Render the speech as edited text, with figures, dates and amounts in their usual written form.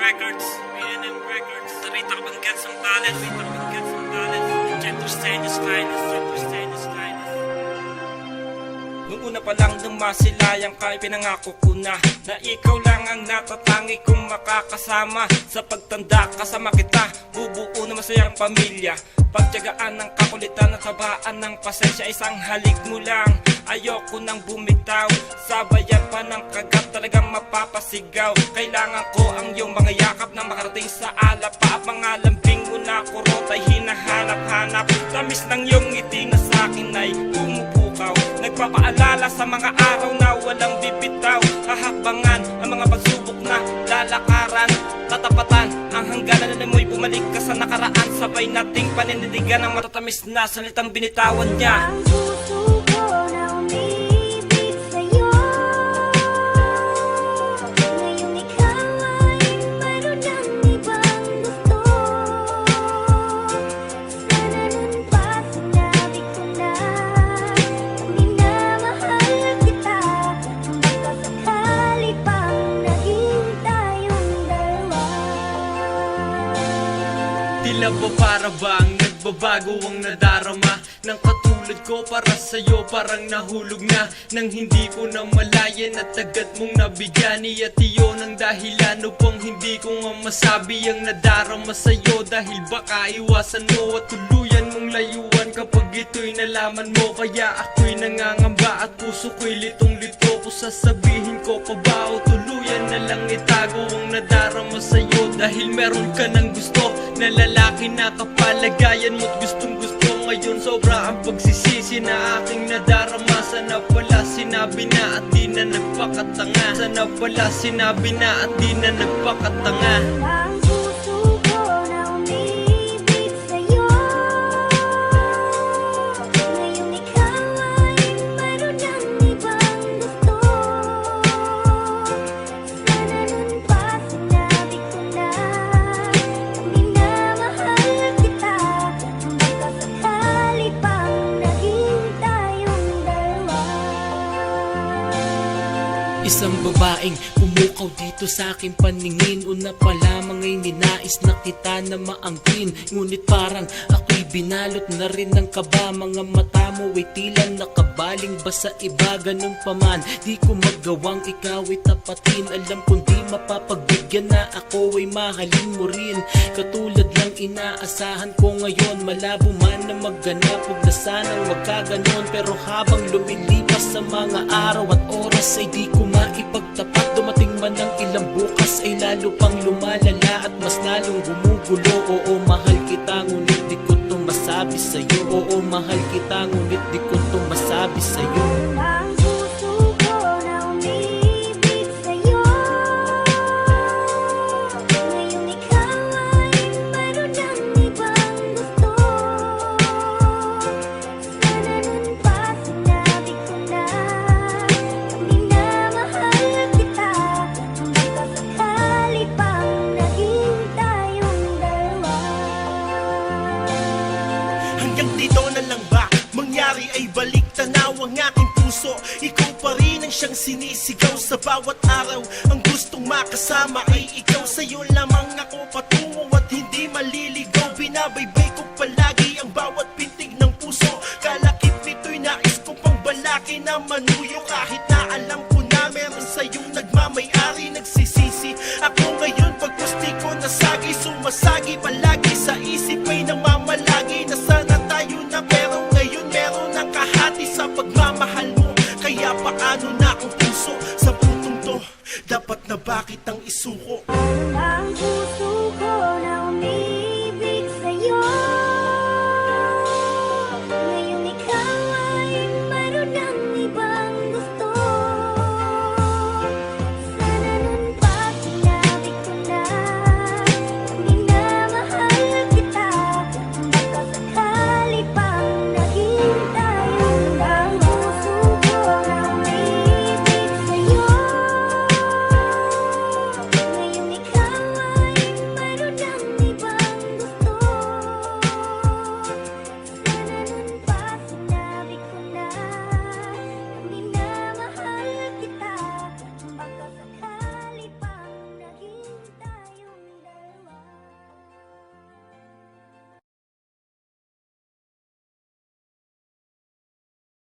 Records, BNM Records. Narita ka bang gets ang talent? Gentle's finest. Nung una pa lang nung masilayang ka, pinangako ko na ikaw lang ang natatangi kong makakasama. Sa pagtanda kasama kita, bubuo na masayang pamilya. Pagtiyagaan ng kakulitan at sabaan ng pasensya, isang halik mo lang, ayoko nang bumitaw. Sabayan pa ng kagat, talagang mapapasigaw. Kailangan ko ang iyong mga yakap na makarating sa alapa. At mga lambing mo na kurot ay hinahanap-hanap. Tamis ng iyong ngiti na sa'kin ay pumupukaw. Nagpapaalala sa mga araw na walang bibitaw. Hahakbangan ang mga pagsubok na lalakaran. Tatapatan ang hangganan na mo'y bumalik ka sa nakaraan. Sabay nating panindigan ang matatamis na salitang binitawan niya. Ang puso ko na umibig sa'yo. Ngayong ikaw ay mayroon ng ibang gusto. Sana nun pa sinabi ko na minamahal kita. Baka sakali pang naging tayong dalawa. Tila ba para bang nagbabago ang nadarama ng katulad ko para sa'yo, parang nahulog na nang hindi ko na malayan at agad mong nabigyan. At iyon ang dahilan upang hindi ko nga masabi ang nadarama sa'yo. Dahil baka iwasan mo at tuluyan mong layuan kapag ito'y nalaman mo. Kaya ako'y nangangamba at puso ko'y litong-lito. Kung sasabihin ko pa ba o tuluyan na lang itago ang nadarama sa'yo. Dahil meron ka ng gusto na lalaki na kapalagayan mo't gustong-gusto. Ngayon sobra ang pagsisisi na aking nadarama. Sana pala sinabi na at di na nagpakatanga. Sana pala sinabi na at di na nagpakatanga. Ang puso ko na umibig sa'yo. Ngayong ikaw ay mayroon ng ibang gusto. Sana nun pa sinabi ko na minamahal kita. Baka sakali pang naging tayong dalawa. Isang babaeng pumukaw dito sa aking paningin. Una pa lamang ay ninais na kita na maangkin. Ngunit parang ako'y binalot na rin ng kaba. Mga mata mo ay tila nakabaling ba sa iba. Ganun pa man, di ko magawang ikaw ay tapatin. Alam kong di mapapagbigyan na ako ay mahalin mo rin. Katulad lang inaasahan ko ngayon. Malabo man na magganap, huwag na sanang magkaganon. Pero habang lumilipas sa mga araw at oras ay di ko maipagtapat. Dumating man ang ilang bukas ay lalo pang lumalala at mas lalong gumugulo. Oo, mahal kita ngunit di ko to masabi sa'yo. Oo, mahal kita ngunit di ko to masabi sa'yo. Ang puso ko na umibig sa'yo. Ngayong ikaw ay mayroon ng ibang gusto. Sana nun pa sinabi ko na minamahal kita. Baka sakali pang naging tayong dalawa. Hanggang dito na lang ba? Mangyari ay balik tanaw ang aking puso. Ikaw pa rin ang siyang sinisigaw sa bawat araw. Ang gustong makasama ay ikaw. Sa'yo lamang ako patungo at hindi maliligaw. Binabaybay ko palagi ang bawat pintig ng puso. Kalakip nito'y nais ko pang balaki na manuyo. Kahit na alam ko na meron sa'yong nagmamay-ari. Nagsisisi ako ngayon pag gusti ko nasagi. Sumasagi palagi sa isip ay namamalagi na sana tayo na, pero ngayon meron ng kahati sa pagmamahal mo. Kaya paano na ang puso sa puntong to? Dapat na bakit ang isuko?